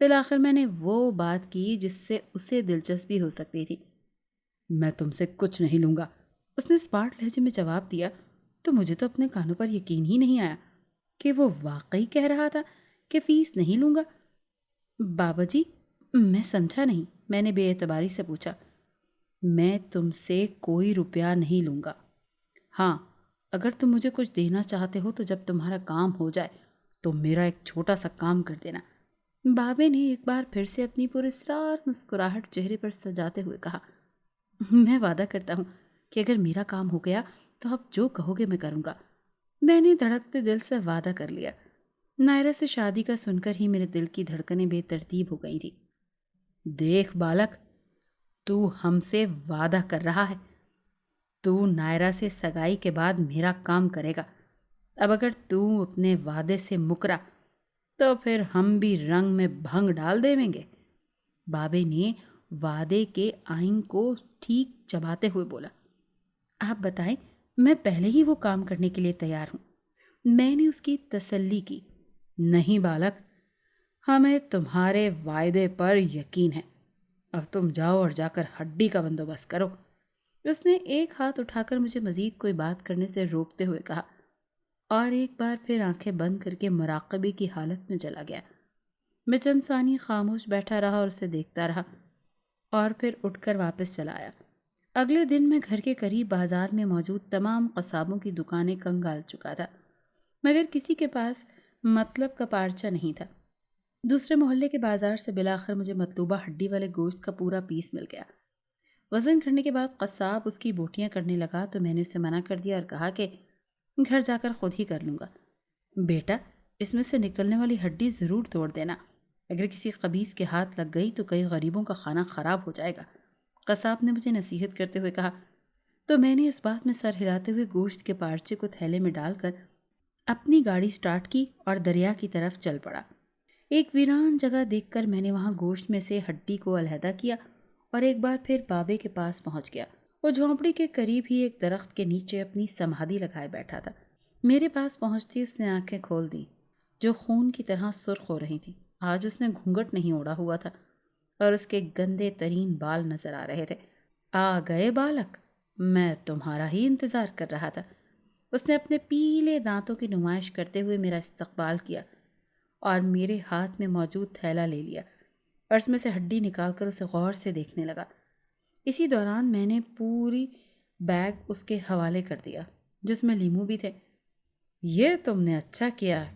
بالآخر میں نے وہ بات کی جس سے اسے دلچسپی ہو سکتی تھی۔ میں تم سے کچھ نہیں لوں گا، اس نے اسپاٹ لہجے میں جواب دیا تو مجھے تو اپنے کانوں پر یقین ہی نہیں آیا کہ وہ واقعی کہہ رہا تھا کہ فیس نہیں لوں گا۔ بابا جی، میں سمجھا نہیں، میں نے بے اعتباری سے پوچھا۔ میں تم سے کوئی روپیہ نہیں لوں گا، ہاں اگر تم مجھے کچھ دینا چاہتے ہو تو جب تمہارا کام ہو جائے تو میرا ایک چھوٹا سا کام کر دینا۔ بابے نے ایک بار پھر سے اپنی پراسرار مسکراہٹ چہرے پر سجاتے ہوئے کہا، میں وعدہ کرتا ہوں کہ اگر میرا کام ہو گیا تو آپ جو کہو گے میں کروں گا۔ میں نے دھڑکتے دل سے وعدہ کر لیا۔ نائرہ سے شادی کا سن کر ہی میرے دل کی دھڑکنیں بے ترتیب ہو گئی تھی۔ دیکھ بالک، تو ہم سے وعدہ کر رہا ہے، تو نائرہ سے سگائی کے بعد میرا کام کرے گا۔ اب اگر تو اپنے وعدے سے مکرا تو پھر ہم بھی رنگ میں بھنگ ڈال دیں گے۔ بابے نے وعدے کے آئین کو ٹھیک چباتے ہوئے بولا۔ آپ بتائیں، میں پہلے ہی وہ کام کرنے کے لیے تیار ہوں۔ میں نے اس کی تسلی کی۔ نہیں بالک، ہمیں تمہارے وعدے پر یقین ہے، اب تم جاؤ اور جا کر ہڈی کا بندوبست کرو۔ اس نے ایک ہاتھ اٹھا کر مجھے مزید کوئی بات کرنے سے روکتے ہوئے کہا اور ایک بار پھر آنکھیں بند کر کے مراقبے کی حالت میں چلا گیا۔ میں چند ثانیے خاموش بیٹھا رہا اور اسے دیکھتا رہا اور پھر اٹھ کر واپس چلا آیا۔ اگلے دن میں گھر کے قریب بازار میں موجود تمام قصابوں کی دکانیں کنگال چکا تھا، مگر کسی کے پاس مطلب کا پارچہ نہیں تھا۔ دوسرے محلے کے بازار سے بلاخر مجھے مطلوبہ ہڈی والے گوشت کا پورا پیس مل گیا۔ وزن کرنے کے بعد قصاب اس کی بوٹیاں کرنے لگا تو میں نے اسے منع کر دیا اور کہا کہ گھر جا کر خود ہی کر لوں گا۔ بیٹا، اس میں سے نکلنے والی ہڈی ضرور توڑ دینا، اگر کسی خبیث کے ہاتھ لگ گئی تو کئی غریبوں کا کھانا خراب ہو جائے گا۔ قصاب نے مجھے نصیحت کرتے ہوئے کہا تو میں نے اس بات میں سر ہلاتے ہوئے گوشت کے پارچے کو تھیلے میں ڈال کر اپنی گاڑی سٹارٹ کی اور دریا کی طرف چل پڑا۔ ایک ویران جگہ دیکھ کر میں نے وہاں گوشت میں سے ہڈی کو علیحدہ کیا اور ایک بار پھر بابے کے پاس پہنچ گیا۔ وہ جھونپڑی کے قریب ہی ایک درخت کے نیچے اپنی سمادھی لگائے بیٹھا تھا۔ میرے پاس پہنچتی اس نے آنکھیں کھول دی جو خون کی طرح سرخ ہو رہی تھیں۔ آج اس نے گھونگھٹ نہیں اوڑھا ہوا تھا اور اس کے گندے ترین بال نظر آ رہے تھے۔ آ گئے بالک، میں تمہارا ہی انتظار کر رہا تھا۔ اس نے اپنے پیلے دانتوں کی نمائش کرتے ہوئے میرا استقبال کیا اور میرے ہاتھ میں موجود تھیلا لے لیا اور اس میں سے ہڈی نکال کر اسے غور سے دیکھنے لگا۔ اسی دوران میں نے پوری بیگ اس کے حوالے کر دیا جس میں لیمو بھی تھے۔ یہ تم نے اچھا کیا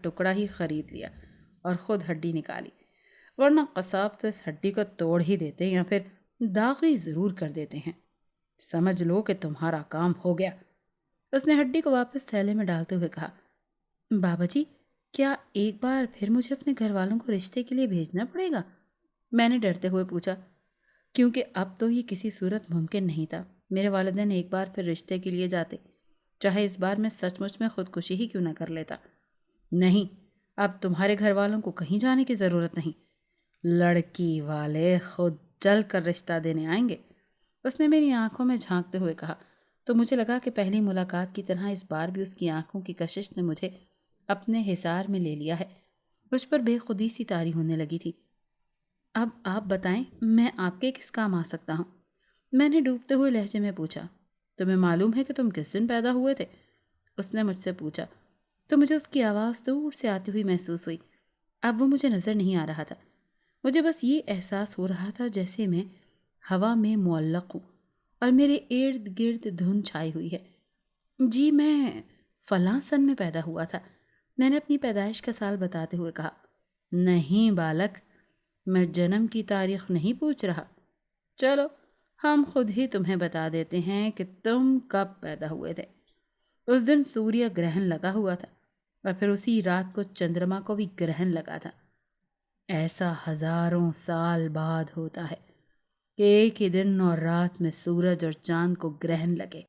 ٹکڑا ہی خرید لیا اور خود ہڈی نکالی، ورنہ قصاب تو اس ہڈی کو توڑ ہی دیتے یا پھر داغی ضرور کر دیتے ہیں۔ سمجھ لو کہ تمہارا کام ہو گیا۔ اس نے ہڈی کو واپس تھیلے میں ڈالتے ہوئے کہا، بابا جی، کیا ایک بار پھر مجھے اپنے گھر والوں کو رشتے کے لیے بھیجنا پڑے گا؟ میں نے ڈرتے ہوئے پوچھا، کیونکہ اب تو یہ کسی صورت ممکن نہیں تھا۔ میرے والدین ایک بار پھر رشتے کے لیے جاتے، چاہے اس بار میں سچ مچ میں خودکشی ہی کیوں نہ کر لیتا۔ نہیں، اب تمہارے گھر والوں کو کہیں جانے کی ضرورت نہیں، لڑکی والے خود چل کر رشتہ دینے آئیں گے۔ اس نے میری آنکھوں میں جھانکتے ہوئے کہا تو مجھے لگا کہ پہلی ملاقات کی طرح اس بار بھی اس کی آنکھوں کی کشش نے مجھے اپنے حصار میں لے لیا ہے۔ مجھ پر بے خودی سی طاری ہونے لگی تھی۔ اب آپ بتائیں، میں آپ کے کس کام آ سکتا ہوں؟ میں نے ڈوبتے ہوئے لہجے میں پوچھا۔ تمہیں معلوم ہے کہ تم کس دن پیدا ہوئے تھے؟ اس نے مجھ سے پوچھا تو مجھے اس کی آواز دور سے آتی ہوئی محسوس ہوئی۔ اب وہ مجھے نظر نہیں آ رہا تھا، مجھے بس یہ احساس ہو رہا تھا جیسے میں ہوا میں معلق ہوں اور میرے ارد گرد دھند چھائی ہوئی ہے۔ جی، میں فلاں سن میں پیدا ہوا تھا، میں نے اپنی پیدائش کا سال بتاتے ہوئے کہا۔ نہیں بالک، میں جنم کی تاریخ نہیں پوچھ رہا، چلو ہم خود ہی تمہیں بتا دیتے ہیں کہ تم کب پیدا ہوئے تھے۔ اس دن سوریہ گرہن لگا ہوا تھا اور پھر اسی رات کو چندرما کو بھی گرہن لگا تھا۔ ایسا ہزاروں سال بعد ہوتا ہے کہ ایک ہی دن اور رات میں سورج اور چاند کو گرہن لگے۔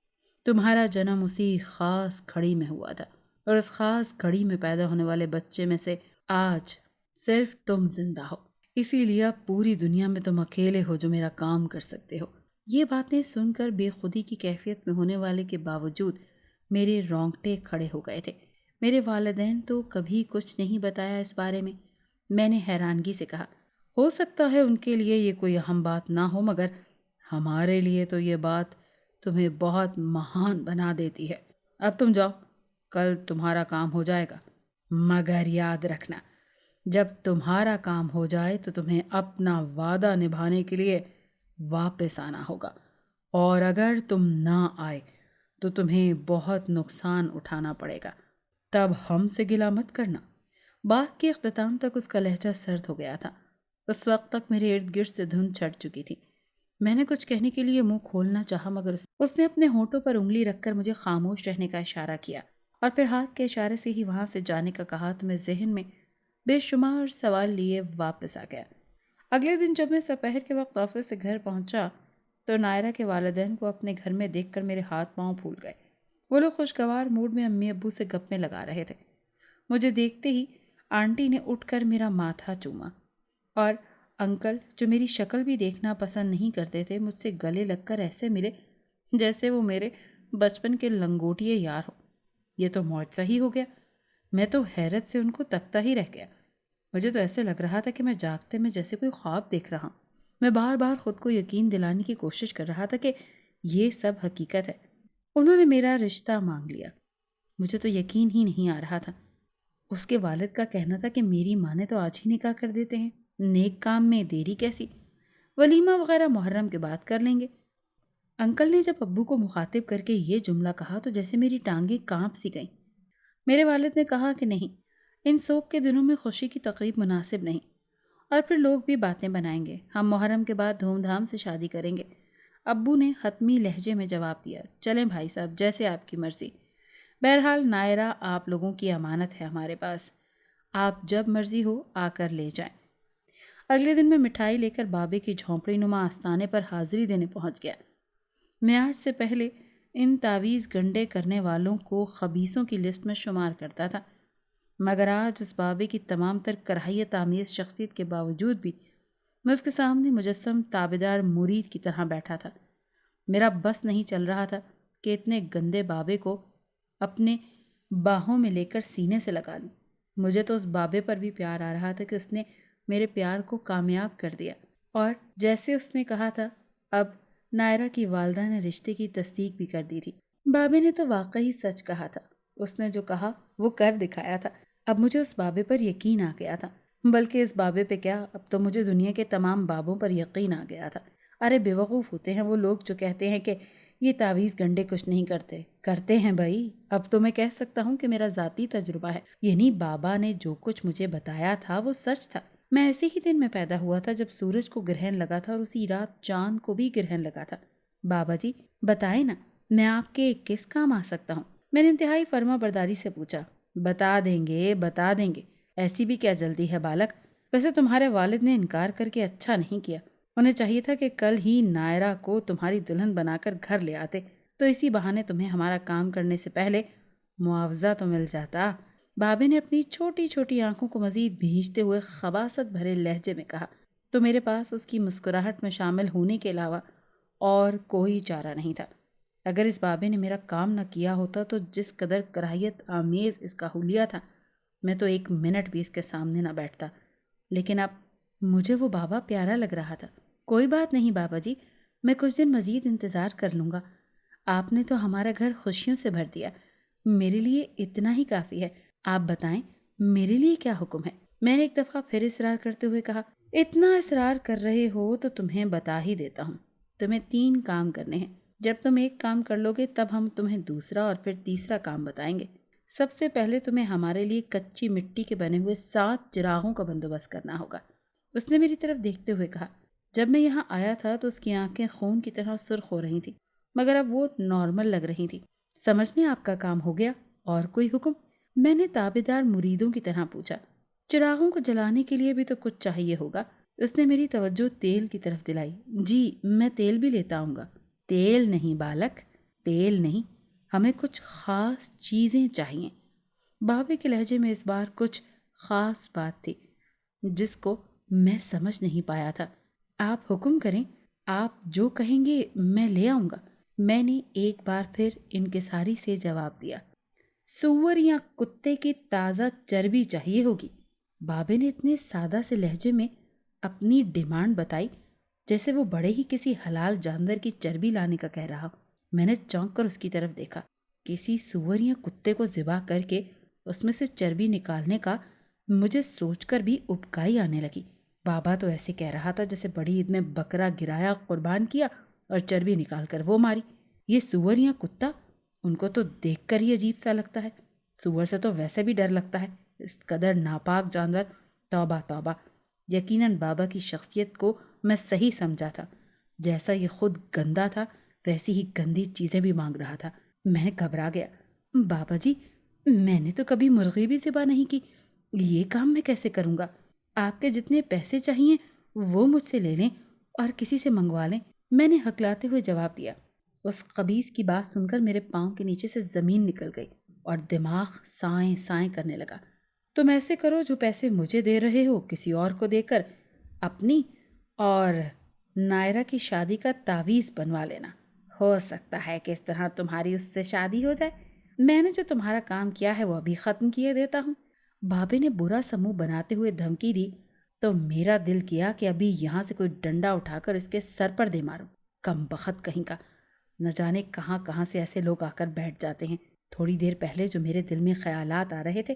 تمہارا جنم اسی خاص گھڑی میں ہوا تھا اور اس خاص گھڑی میں پیدا ہونے والے بچے میں سے آج صرف تم زندہ ہو، اسی لیے اب پوری دنیا میں تم اکیلے ہو جو میرا کام کر سکتے ہو۔ یہ باتیں سن کر بے خودی کی کیفیت میں ہونے والے کے باوجود میرے رونگٹے کھڑے ہو گئے تھے۔ میرے والدین تو کبھی کچھ نہیں بتایا اس بارے میں، میں نے حیرانگی سے کہا۔ ہو سکتا ہے ان کے لیے یہ کوئی اہم بات نہ ہو، مگر ہمارے لیے تو یہ بات تمہیں بہت مہان بنا دیتی ہے۔ اب تم جاؤ، کل تمہارا کام ہو جائے گا، مگر یاد رکھنا جب تمہارا کام ہو جائے تو تمہیں اپنا وعدہ نبھانے کے لیے واپس آنا ہوگا، اور اگر تم نہ آئے تو تمہیں بہت نقصان اٹھانا پڑے گا۔ تب ہم سے گلہ مت کرنا۔ بات کے اختتام تک اس کا لہجہ سرد ہو گیا تھا۔ اس وقت تک میرے ارد گرد سے دھند چھٹ چکی تھی۔ میں نے کچھ کہنے کے لیے منہ کھولنا چاہا، مگر اس نے اپنے ہونٹوں پر انگلی رکھ کر مجھے خاموش رہنے کا اشارہ کیا اور پھر ہاتھ کے اشارے سے ہی وہاں سے جانے کا کہا تو میں ذہن میں بے شمار سوال لیے واپس آ گیا۔ اگلے دن جب میں دوپہر کے وقت آفس سے گھر پہنچا تو نائرہ کے والدین کو اپنے گھر میں دیکھ کر میرے ہاتھ پاؤں پھول گئے۔ وہ لوگ خوشگوار موڈ میں امی ابو سے گپیں لگا رہے تھے۔ مجھے دیکھتے ہی آنٹی نے اٹھ کر میرا ماتھا چوما اور انکل، جو میری شکل بھی دیکھنا پسند نہیں کرتے تھے، مجھ سے گلے لگ کر ایسے ملے جیسے وہ میرے بچپن کے لنگوٹیے یار ہو۔ یہ تو معجزہ ہی ہو گیا۔ میں تو حیرت سے ان کو تکتا ہی رہ گیا۔ مجھے تو ایسے لگ رہا تھا کہ میں جاگتے میں جیسے کوئی خواب دیکھ رہا ہوں۔ میں بار بار خود کو یقین دلانے کی کوشش کر رہا تھا کہ یہ سب حقیقت ہے۔ انہوں نے میرا رشتہ مانگ لیا۔ مجھے تو یقین ہی نہیں آ رہا تھا۔ اس کے والد کا کہنا تھا کہ میری ماں نے تو آج ہی نکاح کر دیتے ہیں، نیک کام میں دیری کیسی، ولیمہ وغیرہ محرم کے بعد کر لیں گے۔ انکل نے جب ابو کو مخاطب کر کے یہ جملہ کہا تو جیسے میری ٹانگیں کانپ سی گئیں۔ میرے والد نے کہا کہ نہیں، ان سوگ کے دنوں میں خوشی کی تقریب مناسب نہیں، اور پھر لوگ بھی باتیں بنائیں گے۔ ہم محرم کے بعد دھوم دھام سے شادی کریں گے۔ ابو نے حتمی لہجے میں جواب دیا۔ چلیں بھائی صاحب، جیسے آپ کی مرضی۔ بہرحال نائرہ آپ لوگوں کی امانت ہے ہمارے پاس، آپ جب مرضی ہو آ کر لے جائیں۔ اگلے دن میں مٹھائی لے کر بابے کی جھونپڑی نما آستانے پر حاضری دینے پہنچ گیا۔ میں آج سے پہلے ان تعویذ گنڈے کرنے والوں کو خبیثوں کی لسٹ میں شمار کرتا تھا، مگر آج اس بابے کی تمام تر کراہیت آمیز شخصیت کے باوجود بھی میں اس کے سامنے مجسم تابعدار مرید کی طرح بیٹھا تھا۔ میرا بس نہیں چل رہا تھا کہ اتنے گندے بابے کو اپنے باہوں میں لے کر سینے سے لگا لوں۔ مجھے تو اس بابے پر بھی پیار آ رہا تھا کہ اس نے میرے پیار کو کامیاب کر دیا، اور جیسے اس نے کہا تھا اب نائرہ کی والدہ نے رشتے کی تصدیق بھی کر دی تھی۔ بابے نے تو واقعی سچ کہا تھا، اس نے جو کہا وہ کر دکھایا تھا۔ اب مجھے اس بابے پر یقین آ گیا تھا، بلکہ اس بابے پہ کیا، اب تو مجھے دنیا کے تمام بابوں پر یقین آ گیا تھا۔ ارے بے وقوف ہوتے ہیں وہ لوگ جو کہتے ہیں کہ یہ تعویذ گنڈے کچھ نہیں کرتے۔ کرتے ہیں بھائی۔ اب تو میں کہہ سکتا ہوں کہ میرا ذاتی تجربہ ہے، یعنی بابا نے جو کچھ مجھے بتایا تھا وہ سچ تھا۔ میں ایسے ہی دن میں پیدا ہوا تھا جب سورج کو گرہن لگا تھا اور اسی رات چاند کو بھی گرہن لگا تھا۔ بابا جی بتائیں نا، میں آپ کے کس کام آ سکتا ہوں؟ میں نے انتہائی فرما برداری سے پوچھا۔ بتا دیں گے، بتا دیں گے، ایسی بھی کیا جلدی ہے بالک؟ ویسے تمہارے والد نے انکار کر کے اچھا نہیں کیا، انہیں چاہیے تھا کہ کل ہی نائرہ کو تمہاری دلہن بنا کر گھر لے آتے، تو اسی بہانے تمہیں ہمارا کام کرنے سے پہلے معاوضہ تو مل جاتا۔ بابے نے اپنی چھوٹی چھوٹی آنکھوں کو مزید بھینچتے ہوئے خباثت بھرے لہجے میں کہا۔ تو میرے پاس اس کی مسکراہٹ میں شامل ہونے کے علاوہ اور کوئی چارہ نہیں تھا۔ اگر اس بابے نے میرا کام نہ کیا ہوتا تو جس قدر کراہیت آمیز اس کا حلیہ تھا، میں تو ایک منٹ بھی اس کے سامنے نہ بیٹھتا۔ لیکن اب مجھے وہ بابا پیارا لگ رہا تھا۔ کوئی بات نہیں بابا جی، میں کچھ دن مزید انتظار کر لوں گا۔ آپ نے تو ہمارا گھر خوشیوں سے بھر دیا، میرے لیے اتنا ہی کافی ہے۔ آپ بتائیں میرے لیے کیا حکم ہے؟ میں نے ایک دفعہ پھر اصرار کرتے ہوئے کہا۔ اتنا اصرار کر رہے ہو تو تمہیں بتا ہی دیتا ہوں۔ تمہیں 3 کام کرنے ہیں۔ جب تم ایک کام کر لو گے تب ہم تمہیں دوسرا اور پھر تیسرا کام بتائیں گے۔ سب سے پہلے تمہیں ہمارے لیے کچی مٹی کے بنے ہوئے 7 چراغوں کا بندوبست کرنا ہوگا۔ اس نے میری طرف دیکھتے ہوئے کہا۔ جب میں یہاں آیا تھا تو اس کی آنکھیں خون کی طرح سرخ ہو رہی تھیں، مگر اب وہ نارمل لگ رہی تھی۔ سمجھنے آپ کا کام ہو گیا، اور کوئی حکم؟ میں نے تابعدار مریدوں کی طرح پوچھا۔ چراغوں کو جلانے کے لیے بھی تو کچھ چاہیے ہوگا۔ اس نے میری توجہ تیل کی طرف دلائی۔ جی میں تیل بھی لیتا ہوں گا۔ تیل نہیں بالک، تیل نہیں، ہمیں کچھ خاص چیزیں چاہیے۔ بابے کے لہجے میں اس بار کچھ خاص بات تھی جس کو میں سمجھ نہیں پایا تھا۔ آپ حکم کریں، آپ جو کہیں گے میں لے آؤں گا۔ میں نے ایک بار پھر انکساری سے جواب دیا۔ سور یا کتے کی تازہ چربی چاہیے ہوگی۔ بابے نے اتنے سادہ سے لہجے میں اپنی ڈیمانڈ بتائی جیسے وہ بڑے ہی کسی حلال جانور کی چربی لانے کا کہہ رہا. میں نے چونک کر اس کی طرف دیکھا. کسی سور یا کتے کو ذبح کر کے اس میں سے چربی نکالنے کا مجھے سوچ کر بھی ابکائی آنے لگی. بابا تو ایسے کہہ رہا تھا جیسے بڑی عید میں بکرا گرایا، قربان کیا اور چربی نکال کر وہ ماری. یہ سور یا کتا، ان کو تو دیکھ کر ہی عجیب سا لگتا ہے. سور سے تو ویسے بھی ڈر لگتا ہے، اس قدر ناپاک جانور. توبہ توبہ. یقیناً بابا کی شخصیت کو میں صحیح سمجھا تھا. جیسا یہ خود گندا تھا ویسی ہی گندی چیزیں بھی مانگ رہا تھا. میں گھبرا گیا. بابا جی، میں نے تو کبھی مرغی بھی ذبح نہیں کی، یہ کام میں کیسے کروں گا؟ آپ کے جتنے پیسے چاہیے وہ مجھ سے لے لیں اور کسی سے منگوا لیں، میں نے ہکلاتے ہوئے جواب دیا. اس خبیث کی بات سن کر میرے پاؤں کے نیچے سے زمین نکل گئی اور دماغ سائیں سائیں کرنے لگا. تم ایسے کرو، جو پیسے مجھے دے رہے ہو کسی اور کو دے کر اپنی اور نائرہ کی شادی کا تعویذ بنوا لینا. ہو سکتا ہے کہ اس طرح تمہاری اس سے شادی ہو جائے. میں نے جو تمہارا کام کیا ہے وہ ابھی ختم کیے دیتا ہوں. بابے نے برا سا منہ بناتے ہوئے دھمکی دی تو میرا دل کیا کہ ابھی یہاں سے کوئی ڈنڈا اٹھا کر اس کے سر پر دے ماروں. کم بخت کہیں کا. نہ جانے کہاں کہاں سے ایسے لوگ آ کر بیٹھ جاتے ہیں. تھوڑی دیر پہلے جو میرے دل میں خیالات آ رہے تھے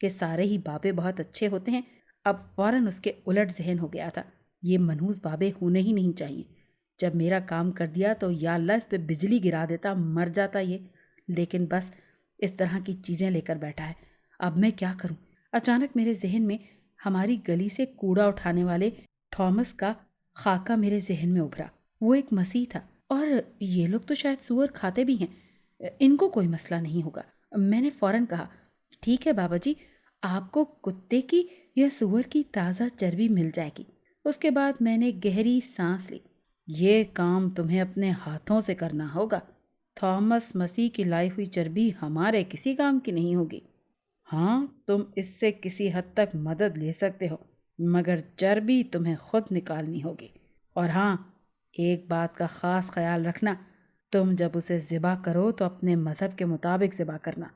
کہ سارے ہی بابے بہت اچھے ہوتے ہیں، اب فوراً اس کے الٹ ذہن ہو گیا تھا. یہ منحوس بابے ہونے ہی نہیں چاہیے. جب میرا کام کر دیا تو یا اللہ اس پہ بجلی گرا دیتا، مر جاتا یہ. لیکن بس اس طرح کی چیزیں لے کر بیٹھا ہے. اب میں کیا کروں؟ اچانک میرے ذہن میں ہماری گلی سے کوڑا اٹھانے والے تھامس کا خاکہ میرے ذہن میں ابھرا. وہ ایک مسیح تھا اور یہ لوگ تو شاید سور کھاتے بھی ہیں، ان کو کوئی مسئلہ نہیں ہوگا. میں نے فوراً کہا، ٹھیک ہے بابا جی، آپ کو کتے کی یا سور کی تازہ چربی مل جائے گی. اس کے بعد میں نے گہری سانس لی. یہ کام تمہیں اپنے ہاتھوں سے کرنا ہوگا. تھامس مسیح کی لائی ہوئی چربی ہمارے کسی کام کی نہیں ہوگی. ہاں، تم اس سے کسی حد تک مدد لے سکتے ہو، مگر چربی تمہیں خود نکالنی ہوگی. اور ہاں، ایک بات کا خاص خیال رکھنا، تم جب اسے ذبح کرو تو اپنے مذہب کے مطابق ذبح کرنا.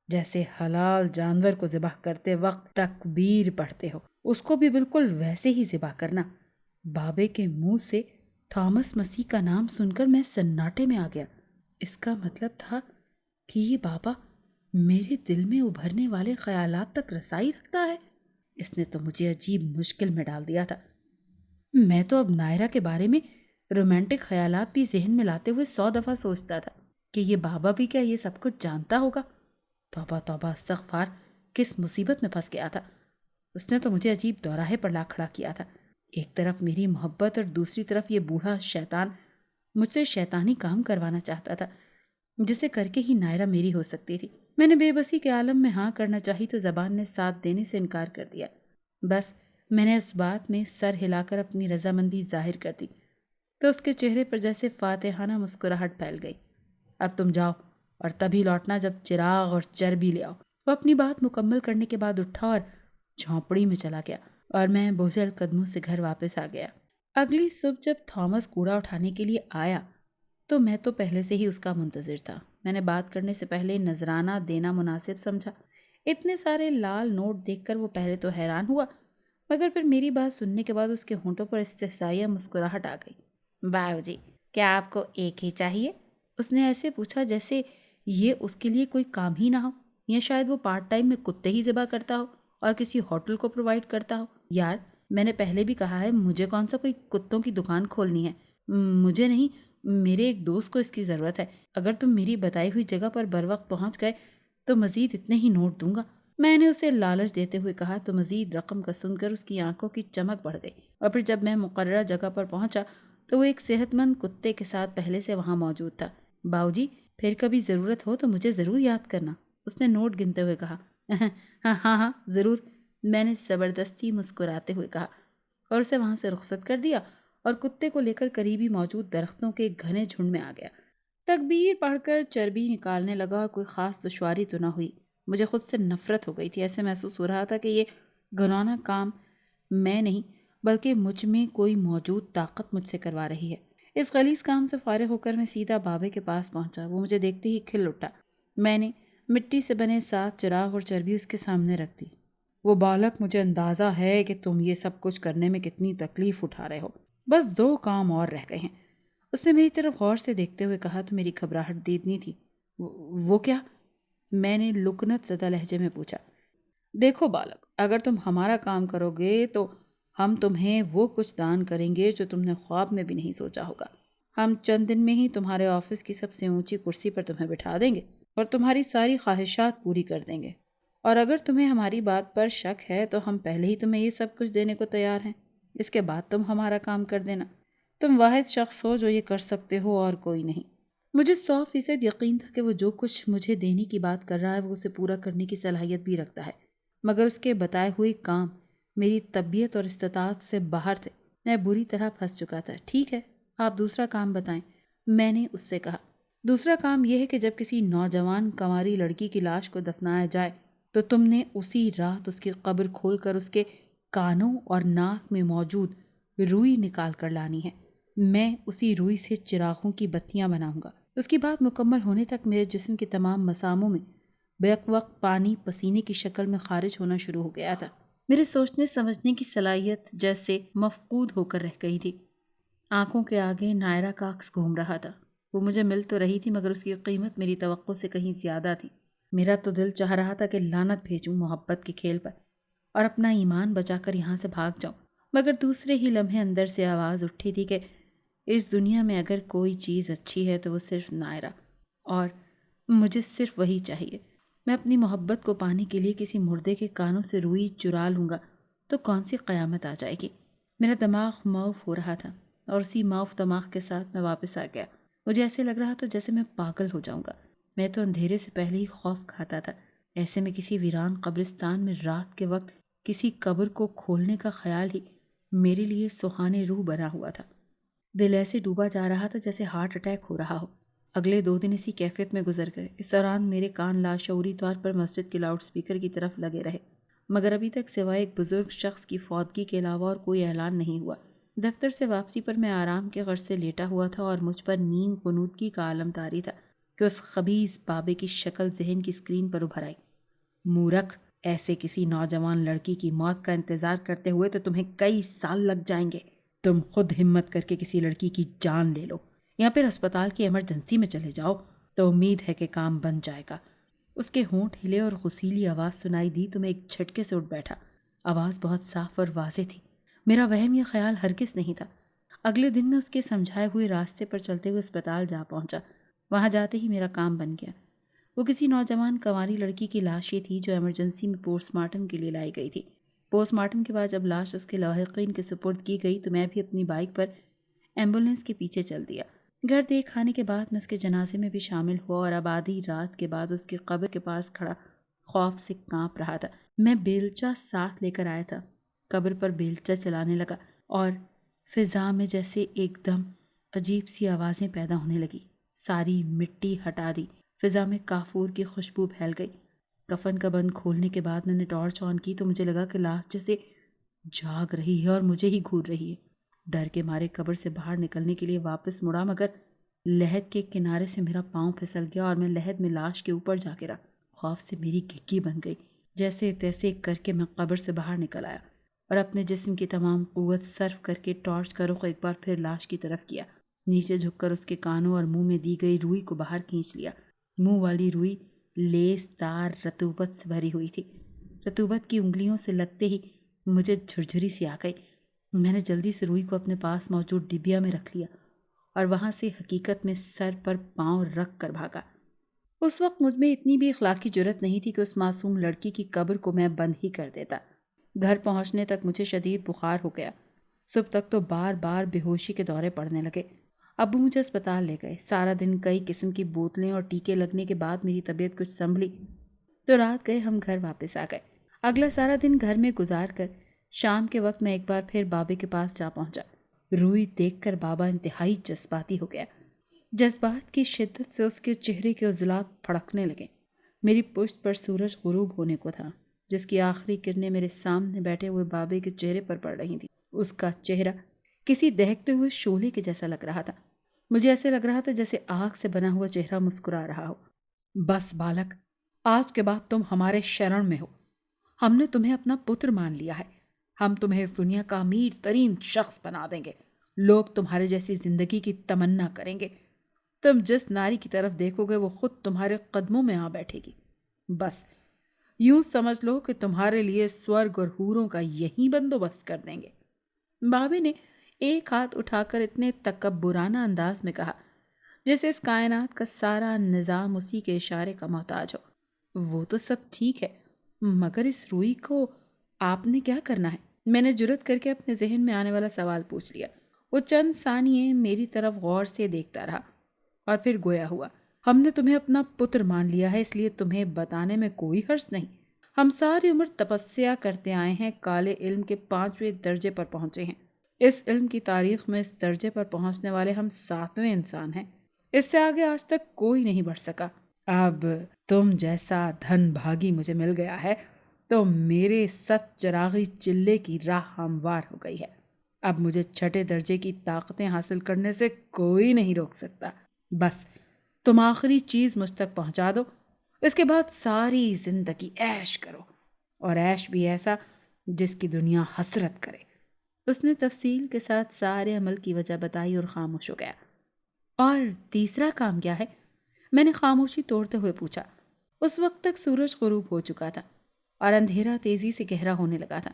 جیسے حلال جانور کو ذبح کرتے وقت تکبیر پڑھتے ہو، اس کو بھی بالکل ویسے ہی ذبح کرنا. بابے کے منہ سے تھامس مسیح کا نام سن کر میں سناٹے میں آ گیا. اس کا مطلب تھا کہ یہ بابا میرے دل میں ابھرنے والے خیالات تک رسائی رکھتا ہے. اس نے تو مجھے عجیب مشکل میں ڈال دیا تھا. میں تو اب نائرہ کے بارے میں رومانٹک خیالات بھی ذہن میں لاتے ہوئے 100 دفعہ سوچتا تھا کہ یہ بابا بھی کیا یہ سب کچھ جانتا ہوگا. توبہ توبہ استغفار، کس مصیبت میں پھنس گیا تھا. اس نے تو مجھے عجیب دوراہے پر لا کھڑا کیا تھا. ایک طرف میری محبت اور دوسری طرف یہ بوڑھا شیطان مجھ سے شیطانی کام کروانا چاہتا تھا جسے کر کے ہی نائرہ میری ہو سکتی تھی. میں نے بے بسی کے عالم میں ہاں کرنا چاہی تو زبان نے ساتھ دینے سے انکار کر دیا. بس میں نے اس بات میں سر ہلا کر اپنی رضامندی ظاہر کر دی تو اس کے چہرے پر جیسے فاتحانہ مسکراہٹ پھیل گئی. اب تم جاؤ اور تبھی لوٹنا جب چراغ اور چربی لے آؤ. وہ اپنی بات مکمل کرنے کے بعد اٹھا اور جھونپڑی میں چلا گیا اور میں بوجھل قدموں سے گھر واپس آ گیا. اگلی صبح جب تھامس کوڑا اٹھانے کے لیے آیا تو میں تو پہلے سے ہی اس کا منتظر تھا. میں نے بات کرنے سے پہلے نذرانہ دینا مناسب سمجھا. اتنے سارے لال نوٹ دیکھ کر وہ پہلے تو حیران ہوا، مگر پھر میری بات سننے کے بعد اس کے ہونٹوں پر استحصائیہ مسکراہٹ آ گئی. باؤ جی، کیا آپ کو ایک ہی چاہیے؟ اس نے ایسے پوچھا جیسے یہ اس کے لیے کوئی کام ہی نہ ہو، یا شاید وہ پارٹ ٹائم میں کتے ہی ذبح کرتا ہو اور کسی ہوٹل کو پرووائڈ کرتا ہو. یار، میں نے پہلے بھی کہا ہے مجھے کون سا کوئی کتوں کی دکان کھولنی ہے. مجھے نہیں، میرے ایک دوست کو اس کی ضرورت ہے. اگر تم میری بتائی ہوئی جگہ پر بروقت پہنچ گئے تو مزید اتنے ہی نوٹ دوں گا. میں نے اسے لالچ دیتے ہوئے کہا تو مزید رقم کا سن کر اس کی آنکھوں کی چمک بڑھ گئی. اور پھر جب میں مقررہ جگہ پر پہنچا تو وہ ایک صحت مند کتے کے ساتھ پہلے سے وہاں موجود تھا. باؤ جی، پھر کبھی ضرورت ہو تو مجھے ضرور یاد کرنا، اس نے نوٹ گنتے ہوئے کہا. ہاں ہاں ہاں ضرور، میں نے زبردستی مسکراتے ہوئے کہا اور اسے وہاں سے رخصت کر دیا اور کتے کو لے کر قریبی موجود درختوں کے گھنے جھنڈ میں آ گیا. تکبیر پڑھ کر چربی نکالنے لگا اور کوئی خاص دشواری تو نہ ہوئی. مجھے خود سے نفرت ہو گئی تھی. ایسے محسوس ہو رہا تھا کہ یہ گھناؤنا کام میں نہیں بلکہ مجھ میں کوئی موجود طاقت مجھ سے کروا رہی ہے. اس غلیظ کام سے فارغ ہو کر میں سیدھا بابے کے پاس پہنچا. وہ مجھے دیکھتے ہی کھل اٹھا. میں نے مٹی سے بنے 7 چراغ اور چربی اس کے سامنے رکھ دی. وہ بالک، مجھے اندازہ ہے کہ تم یہ سب کچھ کرنے میں کتنی تکلیف اٹھا رہے ہو، بس 2 کام اور رہ گئے ہیں۔ اس نے میری طرف غور سے دیکھتے ہوئے کہا تو میری گھبراہٹ دیدنی تھی۔ وہ کیا؟ میں نے لکنت زدہ لہجے میں پوچھا۔ دیکھو بالک، اگر تم ہمارا کام کرو گے تو ہم تمہیں وہ کچھ دان کریں گے جو تم نے خواب میں بھی نہیں سوچا ہوگا۔ ہم چند دن میں ہی تمہارے آفس کی سب سے اونچی کرسی پر تمہیں بٹھا دیں گے اور تمہاری ساری خواہشات پوری کر دیں گے۔ اور اگر تمہیں ہماری بات پر شک ہے تو ہم پہلے ہی تمہیں یہ سب کچھ دینے کو تیار ہیں۔ اس کے بعد تم ہمارا کام کر دینا۔ تم واحد شخص ہو جو یہ کر سکتے ہو اور کوئی نہیں۔ مجھے 100% یقین تھا کہ وہ جو کچھ مجھے دینے کی بات کر رہا ہے وہ اسے پورا کرنے کی صلاحیت بھی رکھتا ہے، مگر اس کے بتائے ہوئے کام میری طبیعت اور استطاعت سے باہر تھے۔ میں بری طرح پھنس چکا تھا۔ ٹھیک ہے، آپ دوسرا کام بتائیں، میں نے اس سے کہا۔ دوسرا کام یہ ہے کہ جب کسی نوجوان کنواری لڑکی کی لاش کو دفنایا جائے تو تم نے اسی رات اس کی قبر کھول کر اس کے کانوں اور ناک میں موجود روئی نکال کر لانی ہے۔ میں اسی روئی سے چراغوں کی بتیاں بناؤں گا۔ اس کی بات مکمل ہونے تک میرے جسم کے تمام مساموں میں بیک وقت پانی پسینے کی شکل میں خارج ہونا شروع ہو گیا تھا۔ میرے سوچنے سمجھنے کی صلاحیت جیسے مفقود ہو کر رہ گئی تھی۔ آنکھوں کے آگے نائرہ کا عکس گھوم رہا تھا۔ وہ مجھے مل تو رہی تھی مگر اس کی قیمت میری توقع سے کہیں زیادہ تھی۔ میرا تو دل چاہ رہا تھا کہ لعنت بھیجوں محبت کے کھیل پر اور اپنا ایمان بچا کر یہاں سے بھاگ جاؤں، مگر دوسرے ہی لمحے اندر سے آواز اٹھی تھی کہ اس دنیا میں اگر کوئی چیز اچھی ہے تو وہ صرف نائرہ، اور مجھے صرف وہی چاہیے۔ میں اپنی محبت کو پانے کے لیے کسی مردے کے کانوں سے روئی چرا لوں گا تو کون سی قیامت آ جائے گی۔ میرا دماغ معاف ہو رہا تھا اور اسی معاف دماغ کے ساتھ میں واپس آ گیا۔ مجھے ایسے لگ رہا تھا جیسے میں پاگل ہو جاؤں گا۔ میں تو اندھیرے سے پہلے ہی خوف کھاتا تھا۔ ایسے میں کسی ویران قبرستان میں رات کے وقت کسی قبر کو کھولنے کا خیال ہی میرے لیے سہانے روح بنا ہوا تھا۔ دل ایسے ڈوبا جا رہا تھا جیسے ہارٹ اٹیک ہو رہا ہو۔ اگلے 2 دن اسی کیفیت میں گزر گئے۔ اس دوران میرے کان لاشعوری طور پر مسجد کے لاؤڈ سپیکر کی طرف لگے رہے، مگر ابھی تک سوائے ایک بزرگ شخص کی فوتگی کے علاوہ اور کوئی اعلان نہیں ہوا۔ دفتر سے واپسی پر میں آرام کے غرض سے لیٹا ہوا تھا اور مجھ پر نیم غنودگی کا عالم طاری تھا کہ اس خبیث بابے کی شکل ذہن کی اسکرین پر ابھر آئی۔ مورکھ، ایسے کسی نوجوان لڑکی کی موت کا انتظار کرتے ہوئے تو تمہیں کئی سال لگ جائیں گے۔ تم خود ہمت کر کے کسی لڑکی کی جان لے لو یا پھر اسپتال کی ایمرجنسی میں چلے جاؤ تو امید ہے کہ کام بن جائے گا۔ اس کے ہونٹ ہلے اور غسیلی آواز سنائی دی تو میں ایک جھٹکے سے اٹھ بیٹھا۔ آواز بہت صاف اور واضح تھی۔ میرا وہم یہ خیال ہرگز نہیں تھا۔ اگلے دن میں اس کے سمجھائے ہوئے راستے پر چلتے ہوئے اسپتال جا پہنچا۔ وہاں جاتے ہی میرا کام بن گیا۔ وہ کسی نوجوان کنواری لڑکی کی لاش ہی تھی جو ایمرجنسی میں پوسٹ مارٹم کے لیے لائی گئی تھی۔ پوسٹ مارٹم کے بعد جب لاش اس کے لاحقین کے سپرد کی گئی تو میں بھی اپنی بائک پر ایمبولینس کے پیچھے چل دیا۔ گھر دیکھ آنے کے بعد میں اس کے جنازے میں بھی شامل ہوا اور اب آدھی رات کے بعد اس کی قبر کے پاس کھڑا خوف سے کانپ رہا تھا۔ میں بیلچہ ساتھ لے کر آیا تھا۔ قبر پر بیلچہ چلانے لگا اور فضا میں جیسے ایک دم عجیب سی آوازیں پیدا ہونے لگی۔ ساری مٹی ہٹا دی۔ فضا میں کافور کی خوشبو پھیل گئی۔ کفن کا بند کھولنے کے بعد میں نے ٹارچ آن کی تو مجھے لگا کہ لاش جیسے جاگ رہی ہے اور مجھے ہی گھور رہی ہے۔ ڈر کے مارے قبر سے باہر نکلنے کے لیے واپس مڑا مگر لحد کے کنارے سے میرا پاؤں پھسل گیا اور میں لحد میں لاش کے اوپر جا گرا۔ خوف سے میری گھگی بن گئی۔ جیسے تیسے کر کے میں قبر سے باہر نکل آیا اور اپنے جسم کی تمام قوت صرف کر کے ٹارچ کا رخ ایک بار پھر لاش کی طرف کیا۔ نیچے جھک کر اس کے کانوں اور منہ میں دی گئی روئی کو باہر کھینچ لیا۔ منہ والی روئی لیس دار رطوبت سے بھری ہوئی تھی۔ رطوبت کی انگلیوں سے لگتے ہی مجھے جھرجھری سی آ گئی۔ میں نے جلدی سے روئی کو اپنے پاس موجود ڈبیا میں رکھ لیا اور وہاں سے حقیقت میں سر پر پاؤں رکھ کر بھاگا۔ اس وقت مجھ میں اتنی بھی اخلاقی جرت نہیں تھی کہ اس معصوم لڑکی کی قبر کو میں بند ہی کر دیتا۔ گھر پہنچنے تک مجھے شدید بخار ہو گیا۔ صبح تک تو بار بار بے ہوشی کے دورے پڑنے لگے۔ ابو مجھے اسپتال لے گئے۔ سارا دن کئی قسم کی بوتلیں اور ٹیکے لگنے کے بعد میری طبیعت کچھ سنبھلی تو رات گئے ہم گھر واپس آ گئے۔ اگلا سارا دن گھر میں گزار کر شام کے وقت میں ایک بار پھر بابے کے پاس جا پہنچا۔ روئی دیکھ کر بابا انتہائی جذباتی ہو گیا۔ جذبات کی شدت سے اس کے چہرے کے عضلات پھڑکنے لگے۔ میری پشت پر سورج غروب ہونے کو تھا جس کی آخری کرنیں میرے سامنے بیٹھے ہوئے بابے کے چہرے پر پڑ رہی تھیں۔ اس کا چہرہ کسی دہکتے ہوئے شعلے کے جیسا لگ رہا تھا۔ مجھے ایسے لگ رہا تھا جیسے آگ سے بنا ہوا چہرہ مسکرا رہا ہو۔ بس بالک، آج کے بعد تم ہمارے شرن میں ہو۔ ہم نے تمہیں اپنا پتر مان لیا ہے، ہم تمہیں اس دنیا کا امیر ترین شخص بنا دیں گے، لوگ تمہارے جیسی زندگی کی تمنا کریں گے، تم جس ناری کی طرف دیکھو گے وہ خود تمہارے قدموں میں آ بیٹھے گی، بس یوں سمجھ لو کہ تمہارے لیے سورگ اور حوروں کا یہی بندوبست کر دیں گے۔ بابے نے ایک ہاتھ اٹھا کر اتنے تکبرانہ انداز میں کہا جیسے اس کائنات کا سارا نظام اسی کے اشارے کا محتاج ہو۔ وہ تو سب ٹھیک ہے، مگر اس روئی کو آپ نے کیا کرنا ہے؟ میں نے جرت کر کے اپنے ذہن میں آنے والا سوال پوچھ لیا۔ وہ چند ثانیے میری طرف غور سے دیکھتا رہا اور پھر گویا ہوا، ہم نے تمہیں اپنا پتر مان لیا ہے، اس لیے تمہیں بتانے میں کوئی حرج نہیں۔ ہم ساری عمر تپسیا کرتے آئے ہیں، کالے علم کے 5ویں درجے پر پہنچے ہیں۔ اس علم کی تاریخ میں اس درجے پر پہنچنے والے ہم 7ویں انسان ہیں، اس سے آگے آج تک کوئی نہیں بڑھ سکا۔ اب تم جیسا دھن بھاگی مجھے مل گیا ہے تو میرے 7 چراغی چلے کی راہ ہموار ہو گئی ہے۔ اب مجھے 6 درجے کی طاقتیں حاصل کرنے سے کوئی نہیں روک سکتا۔ بس تم آخری چیز مجھ تک پہنچا دو، اس کے بعد ساری زندگی عیش کرو، اور عیش بھی ایسا جس کی دنیا حسرت کرے۔ اس نے تفصیل کے ساتھ سارے عمل کی وجہ بتائی اور خاموش ہو گیا۔ اور تیسرا کام کیا ہے؟ میں نے خاموشی توڑتے ہوئے پوچھا۔ اس وقت تک سورج غروب ہو چکا تھا اور اندھیرا تیزی سے گہرا ہونے لگا تھا۔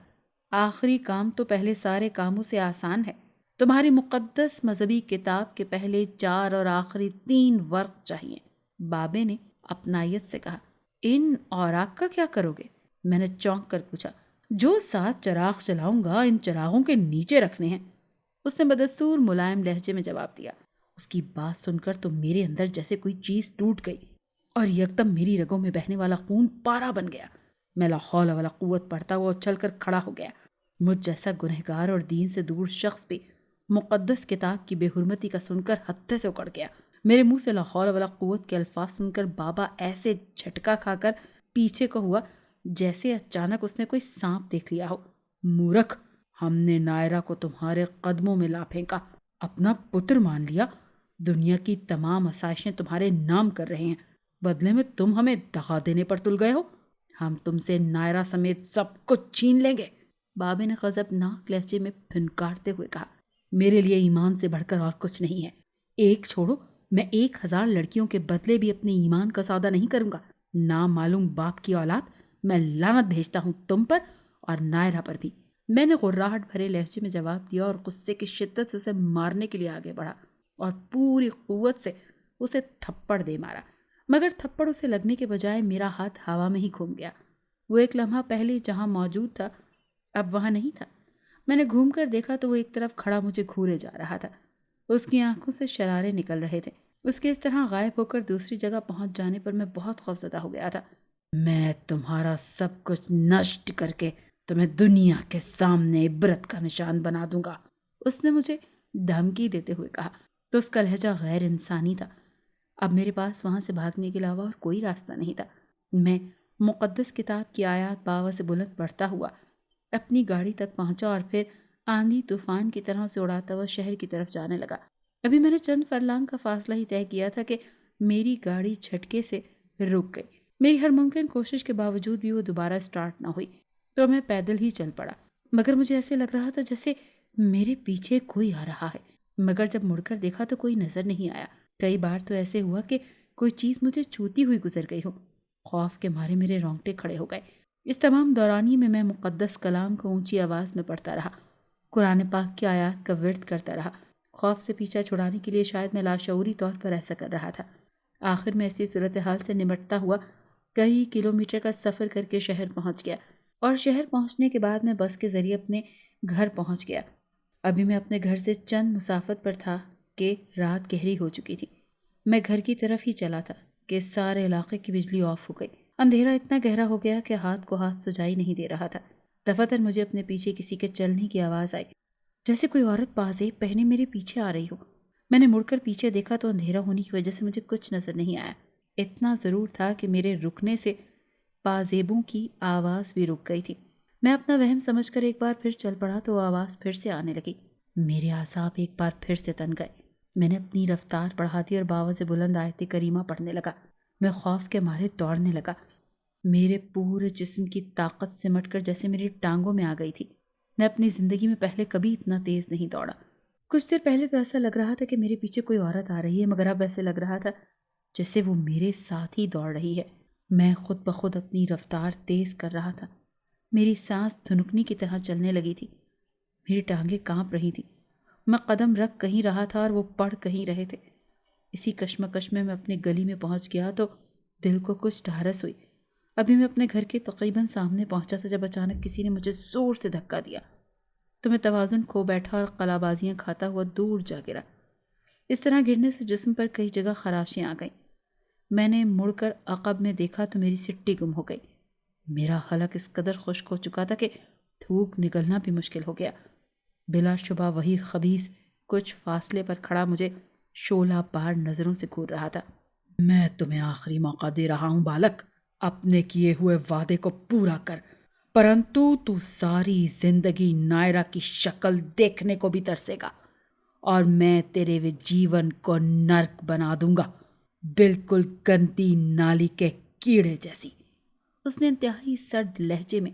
آخری کام تو پہلے سارے کاموں سے آسان ہے۔ تمہاری مقدس مذہبی کتاب کے پہلے 4 اور آخری 3 ورق چاہیے۔ بابے نے اپنائیت سے کہا۔ ان اوراق کا کیا کرو گے؟ میں نے چونک کر پوچھا۔ جو 7 چراغ چلاؤں گا ان چراغوں کے نیچے رکھنے ہیں، اس نے بدستور ملائم لہجے میں جواب دیا۔ اس کی بات سن کر تو میرے اندر جیسے کوئی چیز ٹوٹ گئی اور یکدم میری رگوں میں بہنے والا خون پارا بن گیا۔ میں لا حول ولا قوت پڑھتا ہوا اچھل کر کھڑا ہو گیا۔ مجھ جیسا گنہگار اور دین سے دور شخص بھی مقدس کتاب کی بے حرمتی کا سن کر ہتھے سے اکڑ گیا۔ میرے منہ سے لا حول ولا قوت کے الفاظ سن کر بابا ایسے جھٹکا کھا کر پیچھے کو ہوا جیسے اچانک اس نے کوئی سانپ دیکھ لیا ہو۔ مورکھ، ہم نے نائرہ کو تمہارے قدموں میں لا پھینکا، اپنا پتر مان لیا، دنیا کی تمام آسائشیں تمہارے نام کر رہے ہیں، بدلے میں تم ہمیں دغا دینے پر تل گئے ہو۔ ہم تم سے نائرہ سمیت سب کچھ چھین لیں گے۔ بابے نے غضبناک لہجے میں پھنکارتے ہوئے کہا۔ میرے لیے ایمان سے بڑھ کر اور کچھ نہیں ہے۔ ایک چھوڑو، میں 1000 لڑکیوں کے بدلے بھی اپنے ایمان کا سودا نہیں کروں گا۔ نامعلوم باپ کی اولاد، میں لعنت بھیجتا ہوں تم پر اور نائرہ پر بھی۔ میں نے غراہٹ بھرے لہجے میں جواب دیا اور غصے کی شدت سے اسے مارنے کے لیے آگے بڑھا اور پوری قوت سے اسے تھپڑ دے مارا، مگر تھپڑ اسے لگنے کے بجائے میرا ہاتھ ہوا میں ہی گھوم گیا۔ وہ ایک لمحہ پہلے جہاں موجود تھا اب وہاں نہیں تھا۔ میں نے گھوم کر دیکھا تو وہ ایک طرف کھڑا مجھے گھورے جا رہا تھا۔ اس کی آنکھوں سے شرارے نکل رہے تھے۔ اس کے اس طرح غائب ہو کر دوسری جگہ پہنچ جانے پر میں بہت خوفزدہ ہو گیا تھا۔ میں تمہارا سب کچھ نشٹ کر کے تمہیں دنیا کے سامنے عبرت کا نشان بنا دوں گا، اس نے مجھے دھمکی دیتے ہوئے کہا۔ تو اس کا لہجہ غیر انسانی تھا۔ اب میرے پاس وہاں سے بھاگنے کے علاوہ اور کوئی راستہ نہیں تھا۔ میں مقدس کتاب کی آیات باوا سے بلند پڑھتا ہوا اپنی گاڑی تک پہنچا اور پھر آندھی طوفان کی طرح سے اڑاتا ہوا شہر کی طرف جانے لگا۔ ابھی میں نے چند فرلانگ کا فاصلہ ہی طے کیا تھا کہ میری گاڑی جھٹکے سے رک گئی۔ میری ہر ممکن کوشش کے باوجود بھی وہ دوبارہ سٹارٹ نہ ہوئی تو میں پیدل ہی چل پڑا، مگر مجھے ایسے لگ رہا تھا جیسے میرے پیچھے کوئی آ رہا ہے، مگر جب مڑ کر دیکھا تو کوئی نظر نہیں آیا۔ کئی بار تو ایسے ہوا کہ کوئی چیز مجھے چھوتی ہوئی گزر گئی ہو۔ خوف کے مارے میرے رونگٹے کھڑے ہو گئے۔ اس تمام دورانی میں مقدس کلام کو اونچی آواز میں پڑھتا رہا، قرآن پاک کی آیات کا ورد کرتا رہا۔ خوف سے پیچھا چھڑانے کے لیے شاید میں لاشعوری طور پر ایسا کر رہا تھا۔ آخر میں ایسی صورتحال سے نمٹتا ہوا کئی کلومیٹر کا سفر کر کے شہر پہنچ گیا، اور شہر پہنچنے کے بعد میں بس کے ذریعے اپنے گھر پہنچ گیا۔ ابھی میں اپنے گھر سے چند مسافت پر تھا کہ رات گہری ہو چکی تھی۔ میں گھر کی طرف ہی چلا تھا کہ سارے علاقے کی بجلی آف ہو گئی۔ اندھیرا اتنا گہرا ہو گیا کہ ہاتھ کو ہاتھ سجائی نہیں دے رہا تھا۔ دفعتاً مجھے اپنے پیچھے کسی کے چلنے کی آواز آئی، جیسے کوئی عورت پازیب پہنے میرے پیچھے آ رہی ہو۔ میں نے مڑ کر پیچھے دیکھا تو اندھیرا ہونے کی وجہ سے مجھے کچھ نظر نہیں آیا۔ اتنا ضرور تھا کہ میرے رکنے سے پازیبوں کی آواز بھی رک گئی تھی۔ میں اپنا وہم سمجھ کر ایک بار پھر چل پڑا تو آواز پھر سے آنے لگی۔ میرے اعصاب ایک بار پھر سے تن گئے۔ میں نے اپنی رفتار بڑھا دی اور باوا سے بلند آیت کریمہ پڑھنے لگا۔ میں خوف کے مارے دوڑنے لگا۔ میرے پورے جسم کی طاقت سمٹ کر جیسے میری ٹانگوں میں آ گئی تھی۔ میں اپنی زندگی میں پہلے کبھی اتنا تیز نہیں دوڑا۔ کچھ دیر پہلے تو ایسا لگ رہا تھا کہ میرے پیچھے کوئی عورت آ رہی ہے، مگر اب ایسے لگ رہا تھا جیسے وہ میرے ساتھ ہی دوڑ رہی ہے۔ میں خود بخود اپنی رفتار تیز کر رہا تھا۔ میری سانس دھنکنی کی طرح چلنے لگی تھی۔ میری ٹانگیں کانپ رہی تھیں۔ میں قدم رکھ کہیں رہا تھا اور وہ پڑ کہیں رہے تھے۔ اسی کشمکش میں اپنے گلی میں پہنچ گیا تو دل کو کچھ ڈھارس ہوئی۔ ابھی میں اپنے گھر کے تقریباً سامنے پہنچا تھا جب اچانک کسی نے مجھے زور سے دھکا دیا تو میں توازن کھو بیٹھا اور قلا بازیاں کھاتا ہوا دور جا گرا۔ اس طرح گرنے سے جسم پر کئی جگہ خراشیں آ گئیں۔ میں نے مڑ کر عقب میں دیکھا تو میری سٹی گم ہو گئی۔ میرا حلق اس قدر خشک ہو چکا تھا کہ تھوک نکلنا بھی مشکل ہو گیا۔ بلا شبہ وہی خبیث کچھ فاصلے پر کھڑا مجھے شعلہ بار نظروں سے گھور رہا تھا۔ میں تمہیں آخری موقع دے رہا ہوں بالک، اپنے کیے ہوئے وعدے کو پورا کر، پرنتو تو ساری زندگی نائرا کی شکل دیکھنے کو بھی ترسے گا اور میں تیرے جیون کو نرک بنا دوں گا، بالکل گندی نالی کے کیڑے جیسی۔ اس نے انتہائی سرد لہجے میں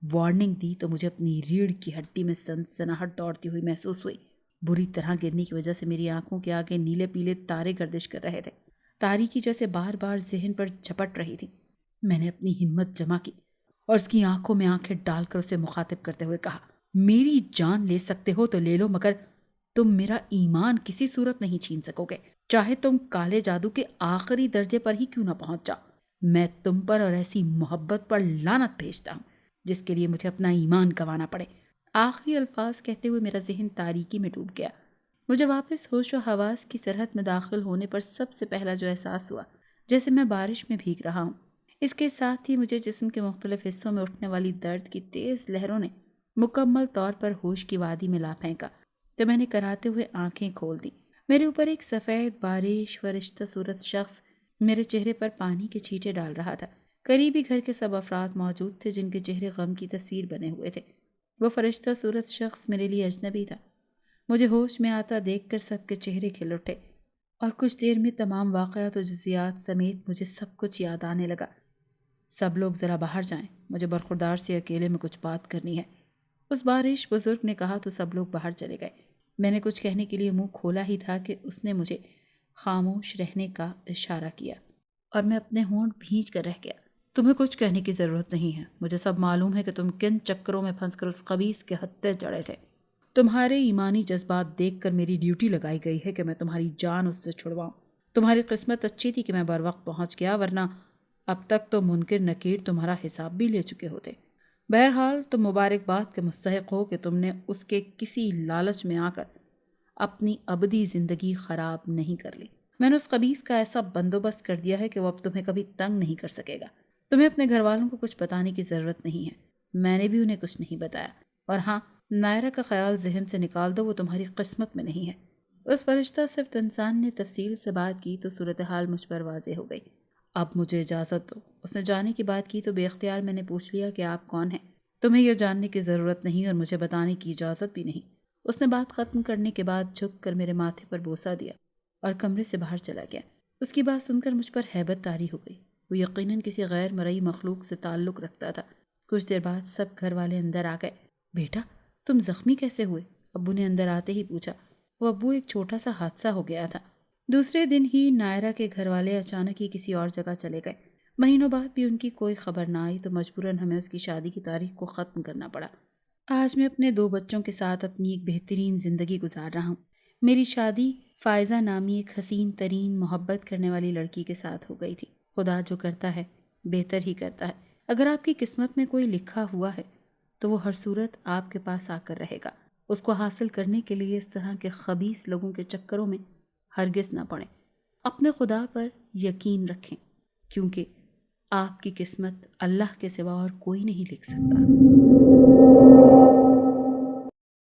وارننگ دی تو مجھے اپنی ریڑھ کی ہڈی میں سنسناہٹ دوڑتی ہوئی محسوس ہوئی۔ بری طرح گرنے کی وجہ سے میری آنکھوں کے آگے نیلے پیلے تارے گردش کر رہے تھے۔ تاریکی جیسے بار بار ذہن پر جھپٹ رہی تھی۔ میں نے اپنی ہمت جمع کی اور اس کی آنکھوں میں آنکھیں ڈال کر اسے مخاطب کرتے ہوئے کہا، میری جان لے سکتے ہو تو لے لو، مگر تم میرا ایمان کسی صورت نہیں چھین سکو گے، چاہے تم کالے جادو کے آخری درجے پر ہی کیوں نہ پہنچ جاؤ۔ میں تم پر اور ایسی محبت پر لعنت بھیجتا ہوں جس کے لیے مجھے اپنا ایمان گنوانا پڑے۔ آخری الفاظ کہتے ہوئے میرا ذہن تاریکی میں ڈوب گیا۔ مجھے واپس ہوش و حواس کی سرحد میں داخل ہونے پر سب سے پہلا جو احساس ہوا جیسے میں بارش میں بھیگ رہا ہوں۔ اس کے ساتھ ہی مجھے جسم کے مختلف حصوں میں اٹھنے والی درد کی تیز لہروں نے مکمل طور پر ہوش کی وادی میں لا پھینکا تو میں نے کراتے ہوئے آنکھیں کھول دی۔ میرے اوپر ایک سفید بارش فرشتہ صورت شخص میرے چہرے پر پانی کے چھینٹے ڈال رہا تھا۔ قریبی گھر کے سب افراد موجود تھے جن کے چہرے غم کی تصویر بنے ہوئے تھے۔ وہ فرشتہ صورت شخص میرے لیے اجنبی تھا۔ مجھے ہوش میں آتا دیکھ کر سب کے چہرے کھل اٹھے اور کچھ دیر میں تمام واقعات و جزیات سمیت مجھے سب کچھ یاد آنے لگا۔ سب لوگ ذرا باہر جائیں، مجھے برخوردار سے اکیلے میں کچھ بات کرنی ہے، اس بارش بزرگ نے کہا تو سب لوگ باہر چلے گئے۔ میں نے کچھ کہنے کے لیے منہ کھولا ہی تھا کہ اس نے مجھے خاموش رہنے کا اشارہ کیا اور میں اپنے ہونٹ بھینچ کر رہ گیا۔ تمہیں کچھ کہنے کی ضرورت نہیں ہے، مجھے سب معلوم ہے کہ تم کن چکروں میں پھنس کر اس خبیث کے ہتھے چڑھے تھے۔ تمہارے ایمانی جذبات دیکھ کر میری ڈیوٹی لگائی گئی ہے کہ میں تمہاری جان اس سے چھڑواؤں۔ تمہاری قسمت اچھی تھی کہ میں بر وقت پہنچ گیا، ورنہ اب تک تو منکر نکیر تمہارا حساب بھی لے چکے ہوتے۔ بہرحال تم مبارکباد کے مستحق ہو کہ تم نے اس کے کسی لالچ میں آ کر اپنی ابدی زندگی خراب نہیں کر لی۔ میں نے اس خبیث کا ایسا بندوبست کر دیا ہے کہ وہ اب تمہیں کبھی تنگ نہیں کر سکے گا۔ تمہیں اپنے گھر والوں کو کچھ بتانے کی ضرورت نہیں ہے، میں نے بھی انہیں کچھ نہیں بتایا۔ اور ہاں، نائرا کا خیال ذہن سے نکال دو، وہ تمہاری قسمت میں نہیں ہے۔ اس فرشتہ صرف انسان نے تفصیل سے بات کی تو صورتحال مجھ پر واضح ہو گئی۔ اب مجھے اجازت دو۔ اس نے جانے کی بات کی تو بے اختیار میں نے پوچھ لیا کہ آپ کون ہیں؟ تمہیں یہ جاننے کی ضرورت نہیں اور مجھے بتانے کی اجازت بھی نہیں۔ اس نے بات ختم کرنے کے بعد جھک کر میرے ماتھے پر بوسہ دیا اور کمرے سے باہر چلا گیا۔ اس کی بات سن کر مجھ پر ہیبت طاری ہو گئی۔ وہ یقیناً کسی غیر مرئی مخلوق سے تعلق رکھتا تھا۔ کچھ دیر بعد سب گھر والے اندر آ گئے۔ بیٹا، تم زخمی کیسے ہوئے؟ ابو نے اندر آتے ہی پوچھا۔ وہ ابو ایک چھوٹا سا حادثہ ہو گیا تھا۔ دوسرے دن ہی نائرا کے گھر والے اچانک ہی کسی اور جگہ چلے گئے۔ مہینوں بعد بھی ان کی کوئی خبر نہ آئی تو مجبوراً ہمیں اس کی شادی کی تاریخ کو ختم کرنا پڑا۔ آج میں اپنے 2 بچوں کے ساتھ اپنی ایک بہترین زندگی گزار رہا ہوں۔ میری شادی فائزہ نامی ایک حسین ترین محبت کرنے والی لڑکی کے ساتھ ہو گئی تھی۔ خدا جو کرتا ہے بہتر ہی کرتا ہے۔ اگر آپ کی قسمت میں کوئی لکھا ہوا ہے تو وہ ہر صورت آپ کے پاس آ کر رہے گا۔ اس کو حاصل کرنے کے لیے اس طرح کے خبیث لوگوں کے چکروں میں ہرگز نہ پڑیں۔ اپنے خدا پر یقین رکھیں، کیونکہ آپ کی قسمت اللہ کے سوا اور کوئی نہیں لکھ سکتا۔